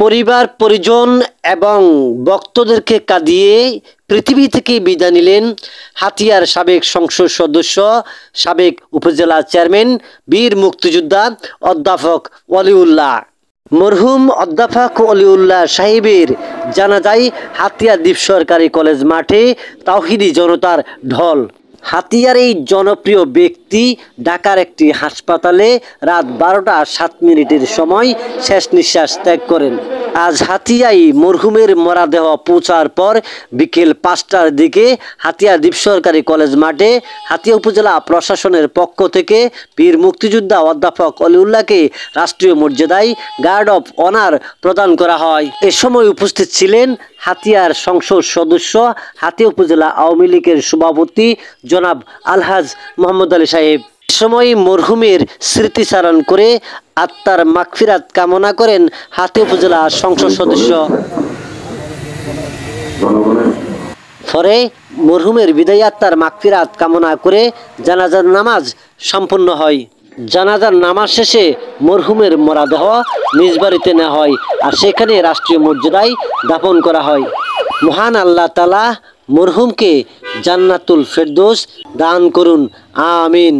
পরিবার পরিজন এবং ভক্তদেরকে কাঁদিয়ে পৃথিবী থেকে বিদায় নিলেন হাতিয়ার সাবেক সংসদ সদস্য, সাবেক উপজেলা চেয়ারম্যান, বীর মুক্তিযোদ্ধা অধ্যাপক ওয়ালিউল্লাহ। মরহুম অধ্যাপক ওয়ালিউল্লাহ সাহেবের জানাজায় হাতিয়া দ্বীপ সরকারি কলেজ মাঠে তাওহিদি জনতার ঢল। হাতিয়ার এই জনপ্রিয় ব্যক্তি ঢাকার একটি হাসপাতালে রাত 12টা 7 সময় শেষ নিঃশ্বাস ত্যাগ করেন। আজ হাতিয়ায় মরহুমের মরদেহ পৌঁছার পর বিকেল 5টার দিকে হাতিয়া দ্বীপ সরকারি কলেজ মাঠে হাতিয়া উপজেলা প্রশাসনের পক্ষ থেকে বীর মুক্তিযোদ্ধা অধ্যাপক ওয়ালিউল্লাহকে রাষ্ট্রীয় মর্যাদায় গার্ড অফ অনার প্রদান করা হয়। এ সময় উপস্থিত ছিলেন হাতিয়ার সংসদ সদস্য, হাতিয়া উপজেলা আওয়ামী লীগের সভাপতি জনাব আলহাজ মোহাম্মদ আলী সাহেব। এ সময় মরহুমের স্মৃতিচারণ করে আত্মার মাগফিরাত কামনা করেন হাতিয়া উপজেলা সংসদ সদস্য। পরে মরহুমের বিদায়ী আত্মার মাগফিরাত কামনা করে জানাজার নামাজ সম্পন্ন হয়। জানাজার নামাজ শেষে মরহুমের মরদেহ নিজ বাড়িতে নেওয়া হয় আর সেখানে রাষ্ট্রীয় মর্যাদায় দাফন করা হয়। মহান আল্লাহ তাআলা মরহুমকে জান্নাতুল ফেরদৌস দান করুন, আমিন।